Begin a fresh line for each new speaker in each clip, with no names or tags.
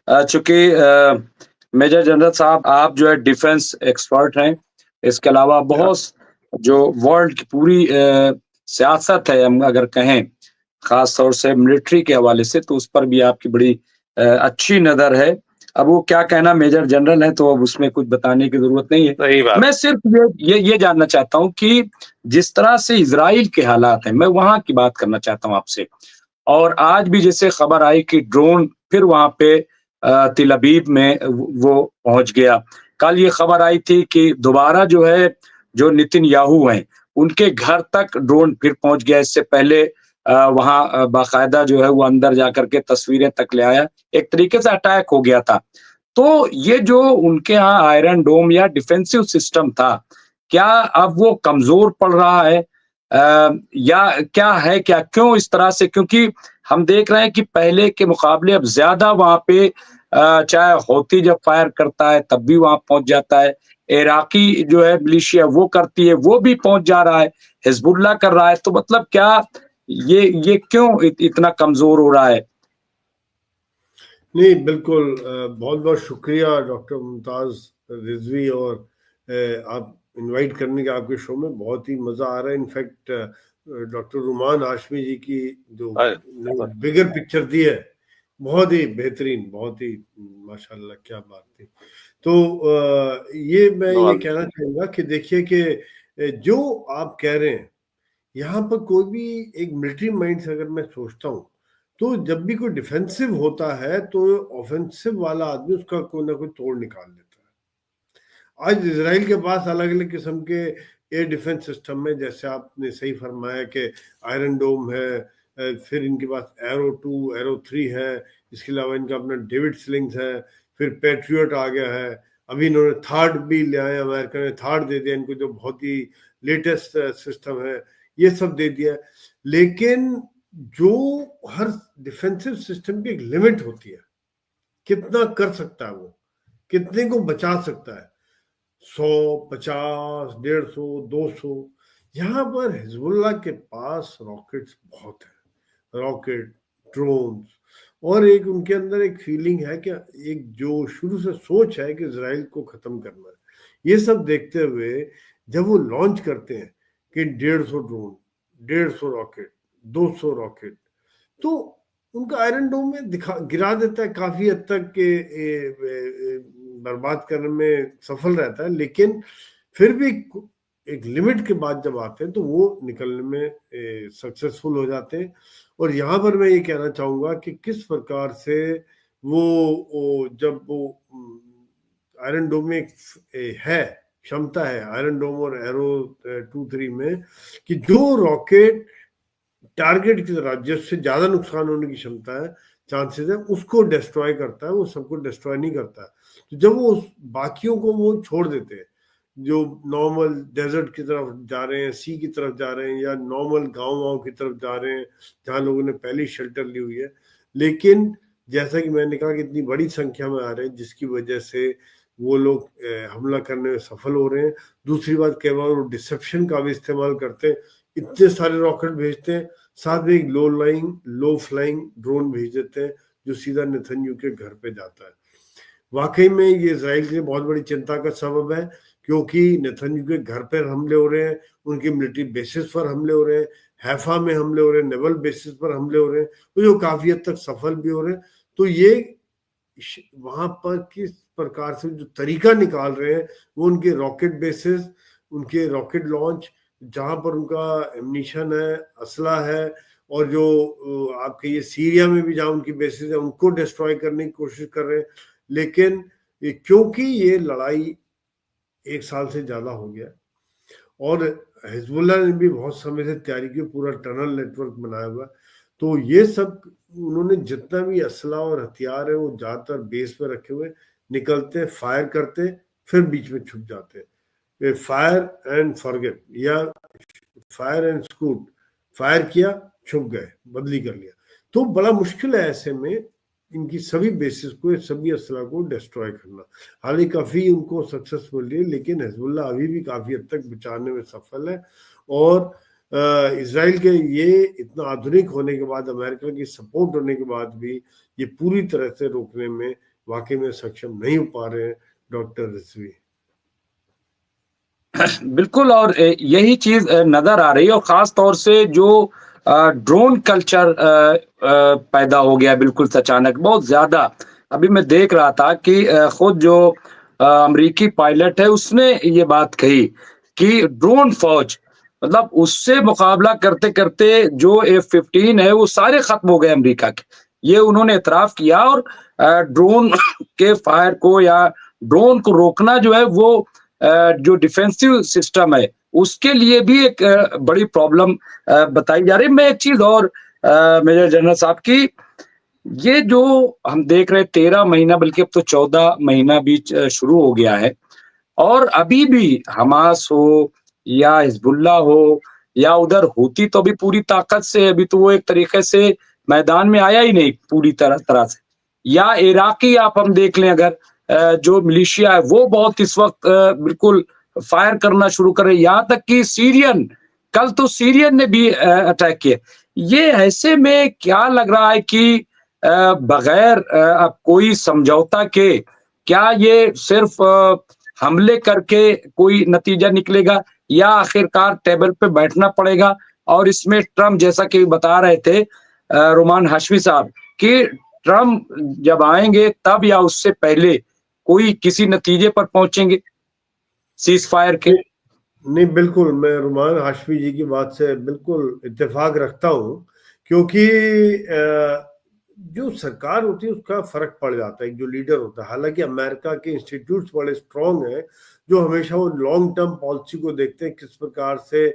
चूँकि major general साहब आप जो है डिफेंस एक्सपर्ट हैं, इसके अलावा
हाँ,
बहुत जो वर्ल्ड की पूरी सियासत है हम अगर कहें, ख़ास तौर से मिलिट्री के हवाले से तो उस पर भी आपकी बड़ी अच्छी नज़र है। अब वो क्या कहना मेजर जनरल हैं तो अब उसमें कुछ बताने की ज़रूरत नहीं है।
सही बात।
मैं सिर्फ़ ये जानना चाहता हूँ कि जिस तरह से इज़राइल के हालात हैं, मैं वहाँ की बात करना चाहता हूँ आपसे। और आज भी जैसे खबर आई कि ड्रोन फिर वहाँ पे तिल अबीब में वो पहुँच गया। कल ये खबर आई थी कि दोबारा जो है, जो नेतन्याहू हैं, उनके घर तक ड्रोन फिर पहुँच गया। इससे पहले वहाँ बाकायदा जो है वो अंदर जाकर के तस्वीरें तक ले आया। एक तरीके से अटैक हो गया था। तो ये जो उनके यहाँ आयरन डोम या डिफेंसिव सिस्टम था, क्या अब वो कमज़ोर पड़ रहा है? या क्या है क्या? क्यों इस तरह से? क्योंकि हम देख रहे हैं कि पहले के मुकाबले अब ज़्यादा वहाँ पे चाहे हौती जब फायर करता है तब भी वहाँ पहुँच जाता है। इराकी जो है मिलिशिया वो करती है, वो भी पहुँच जा रहा है, हिज़्बुल्लाह कर रहा है। तो मतलब क्या ये क्यों इतना कमज़ोर हो रहा है?
नहीं, बिल्कुल बहुत-बहुत शुक्रिया डॉक्टर मुमताज़ रिज़वी और आप इनवाइट करने के आपके शो में बहुत ही मज़ा आ रहा है। इनफैक्ट डॉक्टर रुमान हाशमी जी की जो बिगर पिक्चर दी है, बहुत ही बेहतरीन, बहुत ही माशाल्लाह क्या बात थी। तो ये मैं ये कहना चाहूँगा कि देखिए कि जो आप कह रहे हैं, यहाँ पर कोई भी एक मिलिट्री माइंड से अगर मैं सोचता हूँ, तो जब भी कोई डिफेंसिव होता है तो ऑफेंसिव वाला आदमी उसका कोई ना कोई तोड़ निकाल देता है। आज इजराइल के पास अलग अलग किस्म के एयर डिफेंस सिस्टम में, जैसे आपने सही फरमाया कि आयरन डोम है, फिर इनके पास एरो 2 एरो 3 है, इसके अलावा इनका अपना डेविड स्लिंग्स है, फिर पैट्रियट आ गया है, अभी इन्होंने थर्ड भी ले आए, अमेरिका ने थर्ड दे दिया इनको जो बहुत ही लेटेस्ट सिस्टम है, ये सब दे दिया। लेकिन जो हर डिफेंसिव सिस्टम की एक लिमिट होती है, कितना कर सकता है वो, कितने को बचा सकता है, 100 50 150 200। यहाँ पर हिजबुल्लाह के पास रॉकेट्स बहुत है, रॉकेट ड्रोन्स, और एक उनके अंदर एक फीलिंग है कि एक जो शुरू से सोच है कि इजराइल को खत्म करना है। ये सब देखते हुए जब वो लॉन्च करते हैं कि 150 ड्रोन, 150 रॉकेट, 200 रॉकेट, तो उनका आयरन डोम में गिरा देता है, काफी हद तक के बर्बाद करने में सफल रहता है। लेकिन फिर भी एक लिमिट के बाद जब आते हैं तो वो निकलने में सक्सेसफुल हो जाते हैं। और यहाँ पर मैं ये कहना चाहूँगा कि किस प्रकार से वो जब वो आयरन डोम में है क्षमता है, आयरन डोम और एरो 2-3 में, कि जो रॉकेट टारगेट की तरह जिससे ज्यादा नुकसान होने की क्षमता है, चांसेस है, उसको डिस्ट्रॉय करता है, वो सबको डिस्ट्रॉय नहीं करता है। तो जब वो बाकियों को वो छोड़ देते हैं जो नॉर्मल डेजर्ट की तरफ जा रहे हैं, सी की तरफ जा रहे हैं, या नॉर्मल गाँव की तरफ जा रहे हैं जहाँ लोगों ने पहले शेल्टर ली हुई है, लेकिन जैसा कि मैंने कहा कि इतनी बड़ी संख्या में आ रहे हैं जिसकी वजह से वो लोग हमला करने में सफल हो रहे हैं। दूसरी बात, कई बार वो डिसेप्शन का भी इस्तेमाल करते हैं, इतने सारे रॉकेट भेजते हैं, साथ में एक लो फ्लाइंग ड्रोन भेज देते हैं जो सीधा नेतन्याहू के घर पे जाता है। वाकई में ये इजराइल के लिए बहुत बड़ी चिंता का सबब है, क्योंकि नेतन्याहू के घर पर हमले हो रहे हैं, उनकी मिलिट्री बेसिस पर हमले हो रहे हैं, हैफा में हमले हो रहे हैं, नेवल बेसिस पर हमले हो रहे हैं, तो जो काफी हद तक सफल भी हो रहे हैं। तो ये वहां पर किस प्रकार से जो तरीका निकाल रहे हैं, वो उनके रॉकेट बेसिस, उनके रॉकेट लॉन्च, जहां पर उनका एमनिशन है, असला है, और जो आपके ये सीरिया में भी जहां उनकी बेसिस है उनको डिस्ट्रॉय करने की कोशिश कर रहे हैं। लेकिन क्योंकि ये लड़ाई 1 साल से ज्यादा हो गया और हिजबुल्लाह ने भी बहुत समय से तैयारी की, पूरा टनल नेटवर्क बनाया हुआ, तो ये सब उन्होंने जितना भी असला और हथियार है वो ज्यादातर बेस पे रखे हुए, निकलते फायर करते फिर बीच में छुप जाते, फायर एंड फॉरगेट या फायर एंड स्कूट, फायर किया छुप गए, बदली कर लिया। तो बड़ा मुश्किल है ऐसे में इनकी सभी बेसिस को, सभी असला को डिस्ट्रॉय करना। हालांकि काफ़ी उनको सक्सेस मिल रही है, लेकिन हिजबुल्लाह अभी भी काफ़ी हद तक बचाने में सफल है। और इजराइल के ये इतना आधुनिक होने के बाद, अमेरिका की सपोर्ट होने के बाद भी ये पूरी तरह से रोकने में वाकई में सक्षम नहीं हो पा रहे हैं डॉक्टर रिजवी।
बिल्कुल, और यही चीज नजर आ रही है, और खास तौर से जो ड्रोन कल्चर पैदा हो गया बिल्कुल अचानक बहुत ज्यादा। अभी मैं देख रहा था कि खुद जो अमेरिकी पायलट है उसने ये बात कही कि ड्रोन फौज, मतलब उससे मुकाबला करते करते जो F-15 है वो सारे खत्म हो गए अमेरिका के, ये उन्होंने एतराफ किया। और ड्रोन के फायर को या ड्रोन को रोकना जो है वो जो डिफेंसिव सिस्टम है उसके लिए भी एक बड़ी प्रॉब्लम बताई जा रही है। मैं एक चीज और मेजर जनरल साहब की, ये जो हम देख रहे हैं 13 महीना बल्कि अब तो 14 महीना बीच शुरू हो गया है, और अभी भी हमास हो या हिजबुल्ला हो या उधर हूती तो अभी पूरी ताकत से, अभी तो वो एक तरीके से मैदान में आया ही नहीं पूरी तरह से। या इराकी आप हम देख लें, अगर जो मिलिशिया है वो बहुत इस वक्त बिल्कुल फायर करना शुरू करे, यहाँ तक कि सीरियन, कल तो सीरियन ने भी अटैक किए। ये ऐसे में क्या लग रहा है कि बगैर अब कोई समझौता के क्या ये सिर्फ हमले करके कोई नतीजा निकलेगा, या आखिरकार टेबल पे बैठना पड़ेगा? और इसमें ट्रम्प, जैसा कि बता रहे थे रोमान हाशमी साहब, कि ट्रम्प जब आएंगे तब या उससे पहले कोई किसी नतीजे पर पहुंचेंगे सीज फायर के।
नहीं, बिल्कुल मैं रुमान हाशमी जी की बात से बिल्कुल इत्तेफाक रखता हूँ, क्योंकि जो सरकार होती है उसका फर्क पड़ जाता है, एक जो लीडर होता है। हालांकि अमेरिका के इंस्टीट्यूट्स बड़े स्ट्रांग हैं, जो हमेशा वो लॉन्ग टर्म पॉलिसी को देखते हैं, किस प्रकार से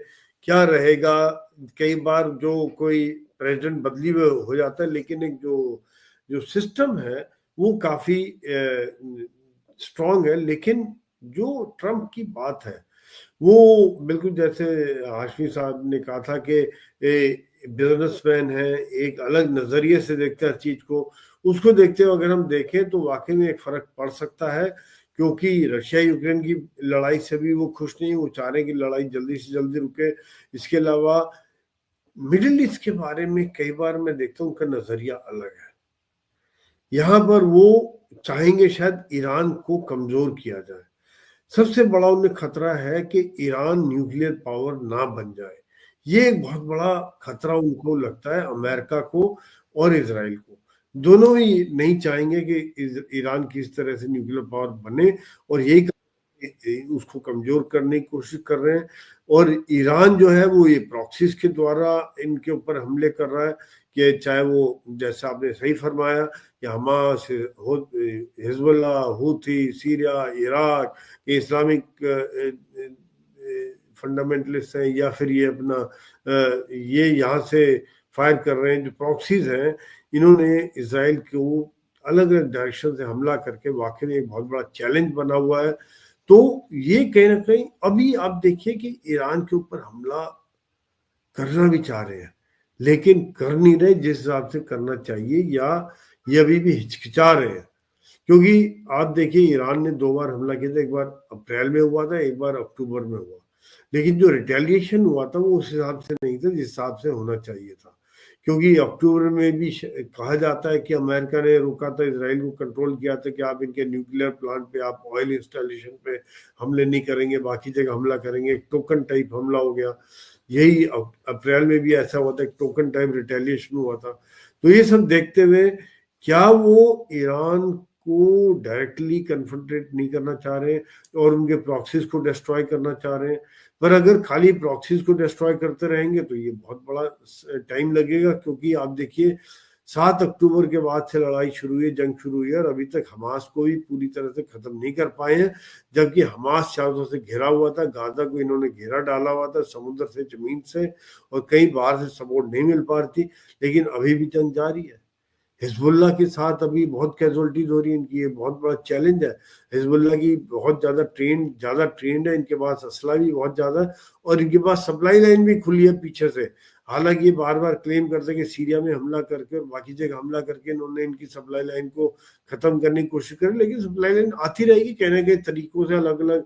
क्या रहेगा। कई बार जो कोई प्रेसिडेंट बदली हुए हो जाता है, लेकिन एक जो जो सिस्टम है वो काफी स्ट्रांग है। लेकिन जो ट्रम्प की बात है वो बिल्कुल जैसे हाशमी साहब ने कहा था कि बिजनेसमैन है, एक अलग नजरिए से देखते हैं हर चीज को। उसको देखते हुए अगर हम देखें तो वाकई में एक फर्क पड़ सकता है, क्योंकि रशिया यूक्रेन की लड़ाई से भी वो खुश नहीं, वो चाह रहे हैं कि लड़ाई जल्दी से जल्दी रुके। इसके अलावा मिडिल ईस्ट के बारे में कई बार मैं देखता हूँ उनका नजरिया अलग है। यहाँ पर वो चाहेंगे शायद ईरान को कमजोर किया जाए। सबसे बड़ा उन्हें खतरा है कि ईरान न्यूक्लियर पावर ना बन जाए। ये एक बहुत बड़ा खतरा उनको लगता है, अमेरिका को और इजराइल को। दोनों ही नहीं चाहेंगे कि ईरान किस तरह से न्यूक्लियर पावर बने, और यही उसको कमजोर करने की कोशिश कर रहे हैं। और ईरान जो है वो ये प्रॉक्सीज के द्वारा इनके ऊपर हमले कर रहा है, कि चाहे वो जैसा आपने सही फरमाया कि Hamas, Hezbollah, Houthi, Syria, Iraq, Islamic fundamentalist हैं, या फिर ये अपना ये यहाँ से फायर कर रहे हैं। जो प्रॉक्सीज हैं इन्होंने इसराइल को अलग अलग डायरेक्शन से हमला करके वाकई में एक बहुत बड़ा चैलेंज बना हुआ है। तो ये कहीं ना कहीं अभी आप देखिए कि ईरान के ऊपर हमला करना भी चाह रहे हैं, लेकिन कर नहीं रहे जिस हिसाब से करना चाहिए, या ये अभी भी हिचकिचा रहे हैं। क्योंकि आप देखिए ईरान ने 2 बार हमला किया था, एक बार अप्रैल में हुआ था, एक बार अक्टूबर में हुआ। लेकिन जो रिटेलिएशन हुआ था वो उस हिसाब से नहीं था जिस हिसाब से होना चाहिए था। क्योंकि अक्टूबर में भी कहा जाता है कि अमेरिका ने रोका था, इसराइल को कंट्रोल किया था कि आप इनके न्यूक्लियर प्लांट पे, आप ऑयल इंस्टॉलेशन पे हमले नहीं करेंगे, बाकी जगह हमला करेंगे। एक टोकन टाइप हमला हो गया। यही अप्रैल में भी ऐसा हुआ था, एक टोकन टाइप रिटेलिएशन हुआ था। तो ये सब देखते हुए क्या वो ईरान को डायरेक्टली कन्फ्रंटेट नहीं करना चाह रहे हैं और उनके प्रॉक्सीज को डिस्ट्रॉय करना चाह रहे हैं। पर अगर खाली प्रॉक्सीज को डिस्ट्रॉय करते रहेंगे तो ये बहुत बड़ा टाइम लगेगा, क्योंकि आप देखिए 7 अक्टूबर के बाद से लड़ाई शुरू हुई, जंग शुरू हुई, और अभी तक हमास को भी पूरी तरह से खत्म नहीं कर पाए हैं। जबकि हमास चारों से घिरा हुआ था, गाजा को इन्होंने घेरा डाला हुआ था समुद्र से, जमीन से, और कई बाहर से सपोर्ट नहीं मिल पा रही थी। लेकिन अभी भी जंग जारी है। हिजबुल्ला के साथ अभी बहुत कैजुअलिटीज हो रही है इनकी, ये बहुत बड़ा चैलेंज है। हिजबुल्ला की बहुत ज़्यादा ट्रेंड है, इनके पास असला भी बहुत ज़्यादा है, और इनके पास सप्लाई लाइन भी खुली है पीछे से। हालांकि ये बार बार क्लेम करते हैं कि सीरिया में हमला करके और बाकी जगह हमला करके इन्होंने इनकी सप्लाई लाइन को खत्म करने की कोशिश करी, लेकिन सप्लाई लाइन आती रहेगी, कहने के तरीकों से अलग अलग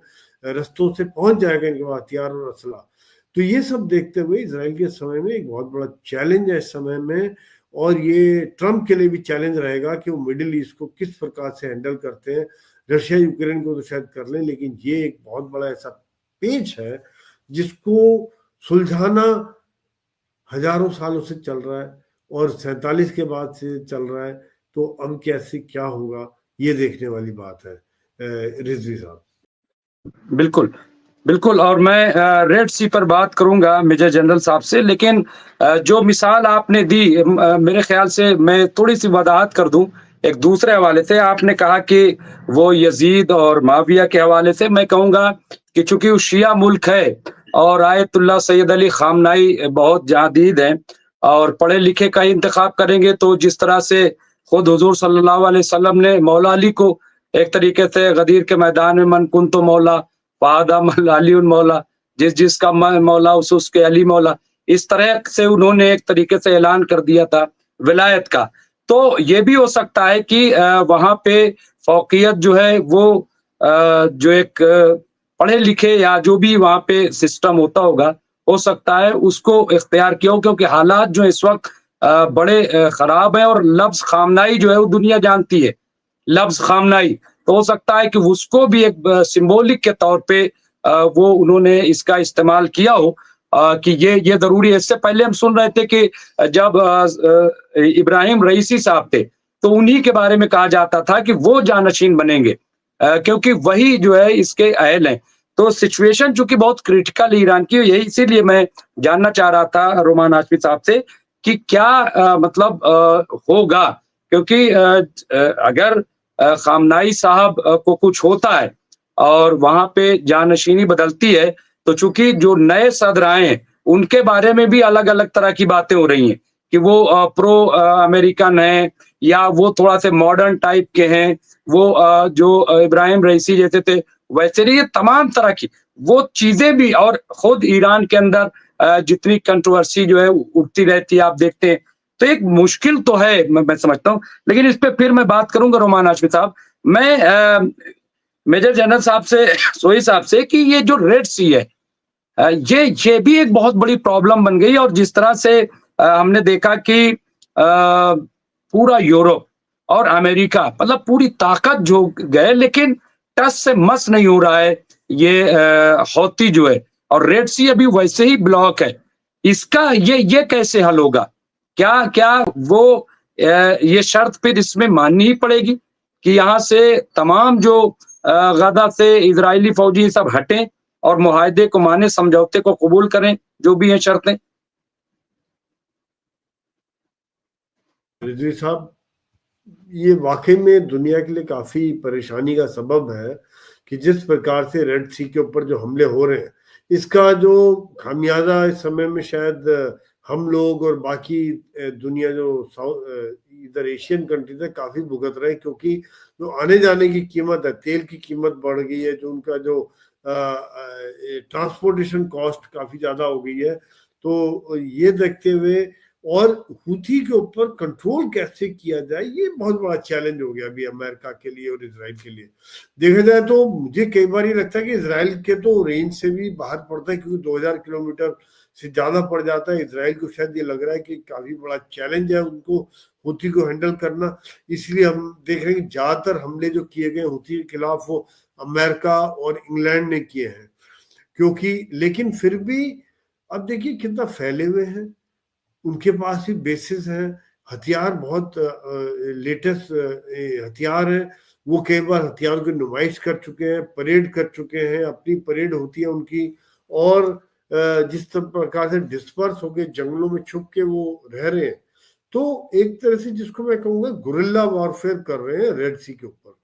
रस्तों से पहुंच जाएगा इनके पास हथियार और असला। तो ये सब देखते हुए इसराइल के समय में एक बहुत बड़ा चैलेंज है इस समय में। और ये ट्रम्प के लिए भी चैलेंज रहेगा कि वो मिडिल ईस्ट को किस प्रकार से हैंडल करते हैं। रशिया यूक्रेन को तो शायद कर लें, लेकिन ये एक बहुत बड़ा ऐसा पेच है जिसको सुलझाना हजारों सालों से चल रहा है और 47 के बाद से चल रहा है। तो अब कैसे क्या होगा ये देखने वाली बात है रिजवी साहब।
बिल्कुल, बिल्कुल। और मैं रेड सी पर बात करूँगा मेजर जनरल साहब से, लेकिन जो मिसाल आपने दी मेरे ख़्याल से मैं थोड़ी-सी वज़ाहत कर दूँ एक दूसरे हवाले से। आपने कहा कि वो यज़ीद और मुआविया के हवाले से, मैं कहूँगा कि चूँकि वो शिया मुल्क है और आयतुल्लाह सैयद अली ख़ामनाई बहुत जदीद हैं और पढ़े-लिखे का ही इंतख़ाब करेंगे, तो जिस तरह से खुद हुज़ूर सल्लल्लाहु अलैहि वसल्लम ने मौला अली को एक तरीके से गदीर के मैदान में मन कुंतु मौला फ़हादा मल अलीउन मौला, जिसका मौला उसके अली मौला, इस तरह से उन्होंने एक तरीके से ऐलान कर दिया था विलायत का। तो ये भी हो सकता है कि वहाँ पे फ़ौक़ियत जो है वो जो एक पढ़े लिखे या जो भी वहाँ पे सिस्टम होता होगा, हो सकता है उसको इख्तियार किया हो, क्योंकि हालात जो इस वक़्त बड़े ख़राब हैं और लफ्ज़ ख़ामनाई जो है वो दुनिया जानती है। लफ्ज़ ख़ामनाई, तो हो सकता है कि उसको भी एक सिंबॉलिक के तौर पे वो उन्होंने इसका इस्तेमाल किया हो कि ये ज़रूरी है। इससे पहले हम सुन रहे थे कि जब इब्राहिम रईसी साहब थे, तो उन्हीं के बारे में कहा जाता था कि वो जानशीन बनेंगे क्योंकि वही जो है इसके अहल हैं। तो सिचुएशन चूँकि बहुत क्रिटिकल ईरान की, यही इसीलिए मैं जानना चाह रहा था रोमान हाशमी साहब से कि क्या मतलब होगा, क्योंकि अगर ख़ामनाई साहब को कुछ होता है और वहाँ पे जानशीनी बदलती है, तो चूँकि जो नए सदर आए हैं, उनके बारे में भी अलग-अलग तरह की बातें हो रही हैं कि वो प्रो अमेरिकन हैं या वो थोड़ा-से मॉडर्न टाइप के हैं, वो जो इब्राहिम रईसी जैसे थे, वैसे नहीं। ये तमाम तरह की वो चीज़ें भी, और खुद ईरान के अंदर जितनी कंट्रोवर्सी जो है उठती रहती है, आप देखते हैं। तो एक मुश्किल तो है, मैं समझता हूँ, लेकिन इस पे फिर मैं बात करूँगा रोमान हाशमी साहब। मैं मेजर जनरल साहब से सोई साहब से कि ये जो रेड सी है, ये भी एक बहुत बड़ी प्रॉब्लम बन गई। और जिस तरह से हमने देखा कि पूरा यूरोप और अमेरिका मतलब पूरी ताकत जो गए, लेकिन टस से मस नहीं हो रहा है ये हौती जो है, और रेड सी अभी वैसे ही ब्लॉक है। इसका ये कैसे हल होगा? क्या वो ये शर्त फिर इसमें माननी ही पड़ेगी कि यहाँ से तमाम जो गजा से इजरायली फौजी सब हटें और मुआहदे को माने, समझौते को कबूल करें, जो भी हैं शर्तें?
रिजवी साहब, ये वाकई में दुनिया के लिए काफी परेशानी का सबब है कि जिस प्रकार से रेड सी के ऊपर जो हमले हो रहे हैं, इसका जो खामियाजा इस समय में शायद हम लोग और बाकी दुनिया जो इधर एशियन कंट्रीज है काफी भुगत रहे हैं, क्योंकि जो आने जाने की कीमत है, तेल की कीमत बढ़ गई है, जो उनका जो ट्रांसपोर्टेशन कॉस्ट काफी ज्यादा हो गई है। तो ये देखते हुए और हुथी के ऊपर कंट्रोल कैसे किया जाए, ये बहुत बड़ा चैलेंज हो गया अभी अमेरिका के लिए और इजराइल के लिए। देखा जाए तो मुझे कई बार ये लगता है कि इजराइल के तो रेंज से भी बाहर पड़ता है, क्योंकि 2000 किलोमीटर से ज्यादा पड़ जाता है। इजराइल को शायद ये लग रहा है कि काफी बड़ा चैलेंज है उनको हुथी को हैंडल करना। इसलिए हम देख रहे हैं कि ज्यादातर हमले जो किए गए हुथी के खिलाफ वो अमेरिका और इंग्लैंड ने किए हैं, क्योंकि लेकिन फिर भी अब देखिए कितना फैले हुए हैं, उनके पास भी बेसिस हैं, हथियार बहुत लेटेस्ट हथियार हैं। वो कई बार हथियारों की नुमाइश कर चुके हैं, परेड कर चुके हैं, अपनी परेड होती है उनकी। और जिस प्रकार से डिस्पर्स होके जंगलों में छुप के वो रह रहे हैं, तो एक तरह से जिसको मैं कहूँगा गुरिल्ला वॉरफेयर कर रहे हैं रेड सी के ऊपर।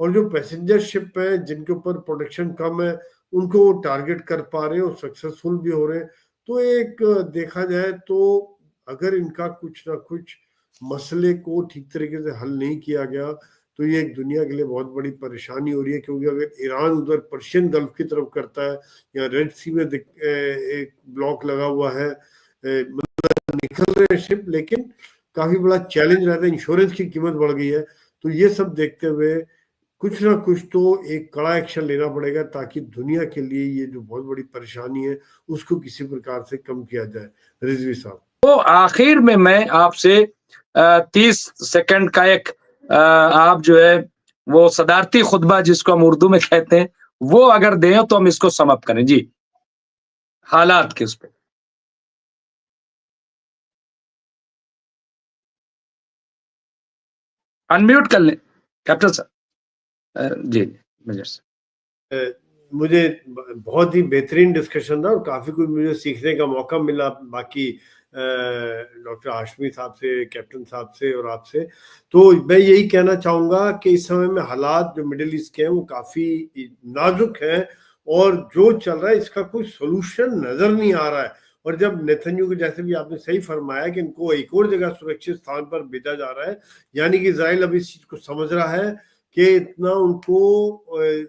और जो पैसेंजर शिप है जिनके ऊपर प्रोटेक्शन कम है, उनको वो टारगेट कर पा रहे हैं और सक्सेसफुल भी हो रहे हैं। तो एक देखा जाए तो अगर इनका कुछ ना कुछ मसले को ठीक तरीके से हल नहीं किया गया, तो ये एक दुनिया के लिए बहुत बड़ी परेशानी हो रही है। क्योंकि अगर ईरान उधर पर्शियन गल्फ की तरफ करता है या रेड सी में एक ब्लॉक लगा हुआ है, निकल रहे शिप, लेकिन काफी बड़ा चैलेंज रहता है, इंश्योरेंस की कीमत बढ़ गई है। तो ये सब देखते हुए कुछ ना कुछ तो एक कड़ा एक्शन लेना पड़ेगा, ताकि दुनिया के लिए ये जो बहुत बड़ी परेशानी है उसको किसी प्रकार से कम किया जाए। रिजवी साहब,
तो आखिर में मैं आपसे 30 सेकंड का एक आप जो है वो सदारती खुतबा जिसको हम उर्दू में कहते हैं, वो अगर दें तो हम इसको समाप्त करें। जी, हालात के उस पे। अनम्यूट कर लें कैप्टन साहब। जी मेजर साहब।
मुझे बहुत ही बेहतरीन डिस्कशन था और काफ़ी कुछ मुझे सीखने का मौका मिला बाकी डॉक्टर हाशमी साहब से, कैप्टन साहब से और आपसे। तो मैं यही कहना चाहूँगा कि इस समय में हालात जो मिडिल ईस्ट के हैं वो काफ़ी नाजुक हैं और जो चल रहा है इसका कोई सोल्यूशन नज़र नहीं आ रहा है। और जब नेतन्याहू के जैसे भी आपने सही फरमाया कि इनको एक और जगह सुरक्षित स्थान पर भेजा जा रहा है, यानी कि इजराइल अब इस चीज़ को समझ रहा है कि इतना उनको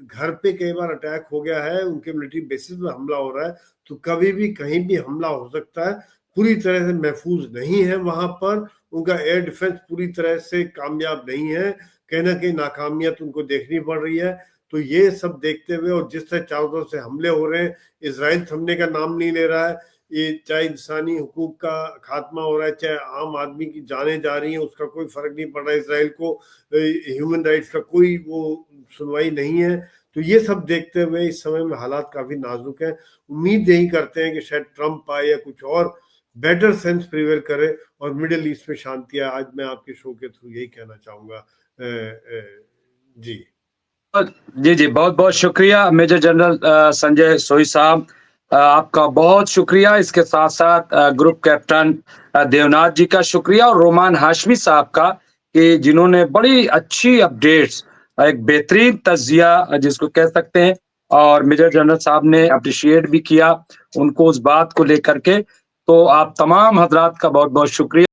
घर पे कई बार अटैक हो गया है, उनके मिलिट्री बेसिस पे हमला हो रहा है, तो कभी भी कहीं भी हमला हो सकता है। पूरी तरह से महफूज नहीं है वहां पर, उनका एयर डिफेंस पूरी तरह से कामयाब नहीं है, कहीं ना कहीं नाकामियां तो उनको देखनी पड़ रही है। तो ये सब देखते हुए और जिस तरह चारों तरफ से हमले हो रहे हैं, इसराइल थमने का नाम नहीं ले रहा है, ये चाहे इंसानी हुकूक का खात्मा हो रहा है, चाहे आम आदमी की जानें जा रही हैं, उसका कोई फर्क नहीं पड़ रहा है, इसराइल को ह्यूमन राइट्स का कोई वो सुनवाई नहीं है। तो ये सब देखते हुए इस समय में हालात काफी नाजुक हैं। उम्मीद यही करते हैं कि शायद ट्रम्प आए या कुछ और बेटर सेंस प्रिवेल करे और मिडिल ईस्ट में शांति आए। आज मैं आपके शो के थ्रू यही कहना चाहूंगा। जी
जी जी, बहुत बहुत शुक्रिया मेजर जनरल संजय सोई साहब, आपका बहुत शुक्रिया। इसके साथ साथ ग्रुप कैप्टन देवनाथ जी का शुक्रिया और रोमान हाशमी साहब का, कि जिन्होंने बड़ी अच्छी अपडेट्स, एक बेहतरीन तज्जिया जिसको कह सकते हैं, और मेजर जनरल साहब ने अप्रिशिएट भी किया उनको उस बात को लेकर के। तो आप तमाम हजरात का बहुत बहुत शुक्रिया।